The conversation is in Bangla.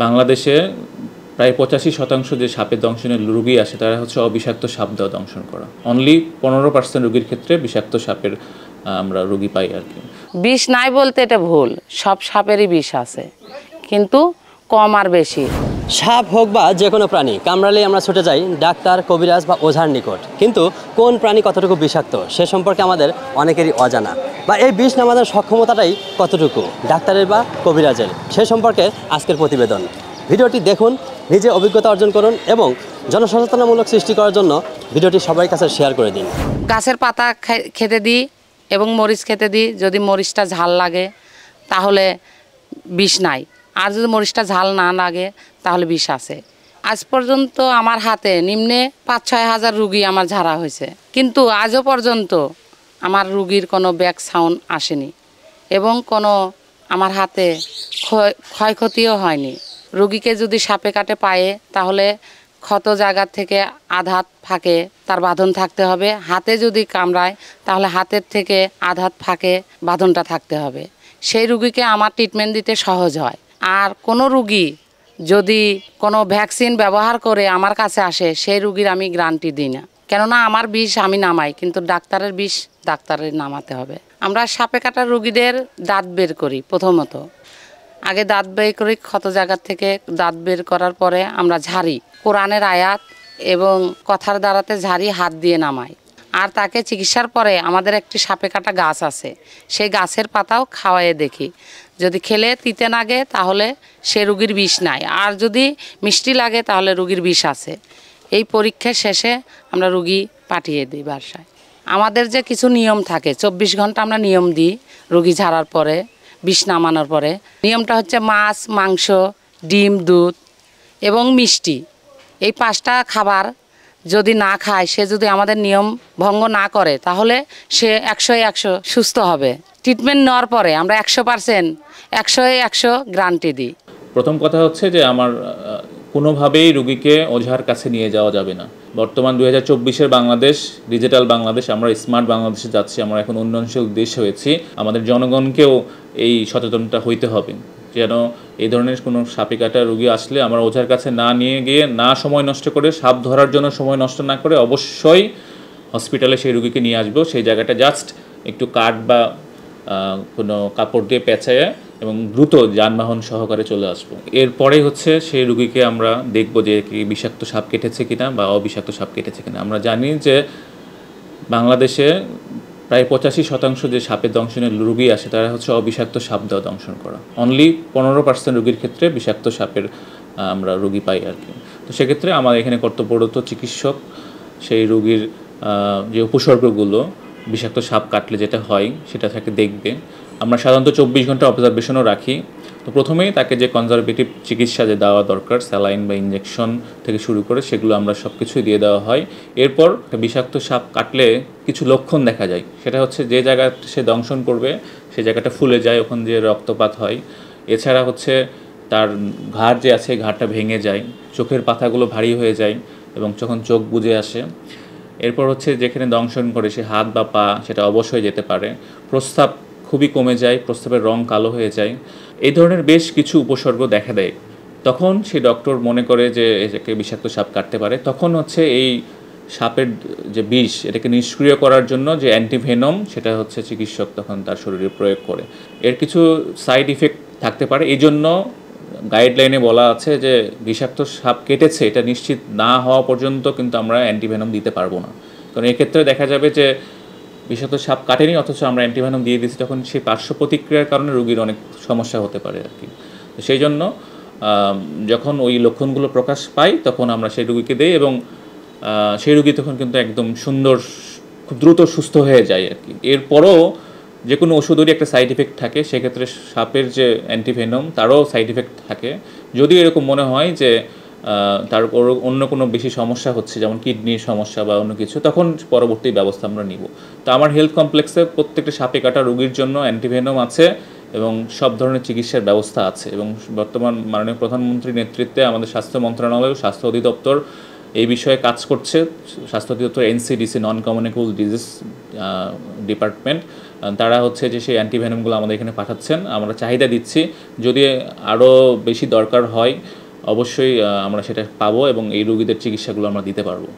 বাংলাদেশে প্রায় 85% যে সাপের দংশনের রোগী আসে তারা হচ্ছে অবিষাক্ত সাপ দেওয়া দংশন করা। অনলি 15% রোগীর ক্ষেত্রে বিষাক্ত সাপের আমরা রোগী পাই আর কি। বিষ নাই বলতে এটা ভুল, সব সাপেরই বিষ আছে, কিন্তু কম আর বেশি। সাপ হোক বা যে কোনো প্রাণী কামড়ালেই আমরা ছুটে যাই ডাক্তার, কবিরাজ বা ওঝার নিকট, কিন্তু কোন প্রাণী কতটুকু বিষাক্ত সে সম্পর্কে আমাদের অনেকেরই অজানা, বা এই বিষ নামানোর সক্ষমতাটাই কতটুকু ডাক্তারের বা কবিরাজের, সে সম্পর্কে আজকের প্রতিবেদন। ভিডিওটি দেখুন, নিজে অভিজ্ঞতা অর্জন করুন এবং জনসচেতনামূলক সৃষ্টি করার জন্য ভিডিওটি সবার কাছে শেয়ার করে দিন। গাছের পাতা খেতে দিই এবং মরিচ খেতে দিই, যদি মরিচটা ঝাল লাগে তাহলে বিষ নাই, আর যদি মরিচটা ঝাল না লাগে তাহলে বিষ আছে। আজ পর্যন্ত আমার হাতে নিম্নে 5-6 হাজার রুগী আমার ঝাড়া হয়েছে, কিন্তু আজও পর্যন্ত আমার রুগীর কোনো ব্যাক সাউন্ড আসেনি এবং কোনো আমার হাতে ক্ষয়ক্ষতিও হয়নি। রুগীকে যদি সাপে কাটে পায়ে তাহলে ক্ষত জায়গার থেকে আধাত ফাঁকে তার বাঁধন থাকতে হবে, হাতে যদি কামড়ায় তাহলে হাতের থেকে আধাত ফাঁকে বাঁধনটা থাকতে হবে। সেই রুগীকে আমার ট্রিটমেন্ট দিতে সহজ হয়। আর কোনো রুগী যদি কোনো ভ্যাকসিন ব্যবহার করে আমার কাছে আসে সেই রুগীর আমি গ্যারান্টি দিই না, কেননা আমার বিষ আমি নামাই, কিন্তু ডাক্তারের বিষ ডাক্তারের নামাতে হবে। আমরা সাপে কাটা রুগীদের দাঁত বের করি, প্রথমত আগে দাঁত বের করি, ক্ষত জায়গার থেকে দাঁত বের করার পরে আমরা ঝাড়ি, কোরআনের আয়াত এবং কথার দ্বারাতে ঝাড়ি, হাত দিয়ে নামাই। আর তাকে চিকিৎসার পরে আমাদের একটি সাপে কাটা গাছ আছে, সেই গাছের পাতাও খাওয়াইয়ে দেখি, যদি খেলে তিতে লাগে তাহলে সে রুগীর বিষ নাই, আর যদি মিষ্টি লাগে তাহলে রুগীর বিষ আছে। এই পরীক্ষা শেষে আমরা রুগী পাঠিয়ে দিই বাসায়। আমাদের যে কিছু নিয়ম থাকে, 24 ঘন্টা আমরা নিয়ম দিই রুগী ঝাড়ার পরে, বিষ নামানোর পরে। নিয়মটা হচ্ছে মাছ, মাংস, ডিম, দুধ এবং মিষ্টি, এই 5টা খাবার যদি না খায়, সে যদি আমাদের নিয়ম ভঙ্গ না করে তাহলে সে 100-100 সুস্থ হবে। ট্রিটমেন্ট নেওয়ার পরে আমরা 100% 100-100 গ্যারান্টি দিই। প্রথম কথা হচ্ছে যে আমার কোনোভাবেই রুগীকে ওঝার কাছে নিয়ে যাওয়া যাবে না। বর্তমান 2024-এর বাংলাদেশ, ডিজিটাল বাংলাদেশ, আমরা স্মার্ট বাংলাদেশে যাচ্ছি, আমরা এখন উন্নয়নশীল দেশ হয়েছি। আমাদের জনগণকেও এই সচেতনতা হইতে হবে, যেন এই ধরনের কোনো সাপে কাটা রুগী আসলে আমরা ওঝার কাছে না নিয়ে গিয়ে, না সময় নষ্ট করে, সাপ ধরার জন্য সময় নষ্ট না করে অবশ্যই হসপিটালে সেই রুগীকে নিয়ে আসবো। সেই জায়গাটা জাস্ট একটু কাঠ বা কোনো কাপড় দিয়ে পেঁচায় এবং দ্রুত যানবাহন সহকারে চলে আসবো। এরপরেই হচ্ছে সেই রুগীকে আমরা দেখবো যে কি বিষাক্ত সাপ কেটেছে কিনা বা অবিষাক্ত সাপ কেটেছে কিনা। আমরা জানি যে বাংলাদেশে প্রায় 85% যে সাপের দংশনের রোগী আসে তারা হচ্ছে অবিষাক্ত সাপ দেওয়া দংশন করা। অনলি 15% রোগীর ক্ষেত্রে বিষাক্ত সাপের আমরা রোগী পাই আর কি। তো সেক্ষেত্রে আমার এখানে কর্তব্যরত চিকিৎসক সেই রোগীর যে উপসর্গগুলো বিষাক্ত সাপ কাটলে যেটা হয় সেটা তাকে দেখবে। আমরা সাধারণত 24 ঘন্টা অবজারভেশনও রাখি। তো প্রথমেই তাকে যে কনজারভেটিভ চিকিৎসা যে দেওয়া দরকার, স্যালাইন বা ইঞ্জেকশন থেকে শুরু করে, সেগুলো আমরা সব কিছুই দিয়ে দেওয়া হয়। এরপর বিষাক্ত সাপ কাটলে কিছু লক্ষণ দেখা যায়, সেটা হচ্ছে যে জায়গায় সে দংশন করবে সেই জায়গাটা ফুলে যায়, ওখান দিয়ে রক্তপাত হয়। এছাড়া হচ্ছে তার ঘাড় যে আছে, ঘাড়টা ভেঙে যায়, চোখের পাতাগুলো ভারী হয়ে যায় এবং যখন চোখ বুজে আসে। এরপর হচ্ছে যেখানে দংশন করে সে হাত বা পা, সেটা অবশ্যই যেতে পারে। প্রস্রাব খুবই কমে যায়, প্রস্রাবের রং কালো হয়ে যায়। এই ধরনের বেশ কিছু উপসর্গ দেখা দেয়। তখন সেই ডক্টর মনে করে যে এটাকে বিষাক্ত সাপ কাটতে পারে। তখন হচ্ছে এই সাপের যে বিষ, এটাকে নিষ্ক্রিয় করার জন্য যে অ্যান্টিভেনম, সেটা হচ্ছে চিকিৎসক তখন তার শরীরে প্রয়োগ করে। এর কিছু সাইড ইফেক্ট থাকতে পারে, এই জন্য গাইডলাইনে বলা আছে যে বিষাক্ত সাপ কেটেছে এটা নিশ্চিত না হওয়া পর্যন্ত কিন্তু আমরা অ্যান্টিভেনম দিতে পারবো না। কারণ এক্ষেত্রে দেখা যাবে যে বিষাক্ত সাপ কাটেনি অথচ আমরা অ্যান্টিভেনম দিয়ে দিচ্ছি, তখন সেই পার্শ্ব প্রতিক্রিয়ার কারণে রোগীর অনেক সমস্যা হতে পারে আর কি। তো সেই জন্য যখন ওই লক্ষণগুলো প্রকাশ পায় তখন আমরা সেই রোগীকে দিই এবং সেই রোগী তখন কিন্তু একদম সুন্দর, খুব দ্রুত সুস্থ হয়ে যায় আর কি। এরপরও যে কোনো ওষুধেরই একটা সাইড ইফেক্ট থাকে, সেক্ষেত্রে সাপের যে অ্যান্টিভেনম তারও সাইড ইফেক্ট থাকে। যদি এরকম মনে হয় যে তার অন্য কোনো বেশি সমস্যা হচ্ছে, যেমন কিডনির সমস্যা বা অন্য কিছু, তখন পরবর্তী ব্যবস্থা আমরা নিব। তো আমার হেলথ কমপ্লেক্সে প্রত্যেকটা সাপে কাটা রোগীর জন্য অ্যান্টিভেনম আছে এবং সব ধরনের চিকিৎসার ব্যবস্থা আছে। এবং বর্তমান মাননীয় প্রধানমন্ত্রীর নেতৃত্বে আমাদের স্বাস্থ্য মন্ত্রণালয়, স্বাস্থ্য অধিদপ্তর এই বিষয়ে কাজ করছে। স্বাস্থ্য অধিদপ্তর NCDC, non communicable disease department, তারা হচ্ছে যে সেই অ্যান্টিভেনমগুলো আমাদের এখানে পাঠাচ্ছেন, আমরা চাহিদা দিচ্ছি। যদি আরও বেশি দরকার হয় অবশ্যই আমরা সেটা পাবো এবং এই রোগীদের চিকিৎসাগুলো আমরা দিতে পারবো।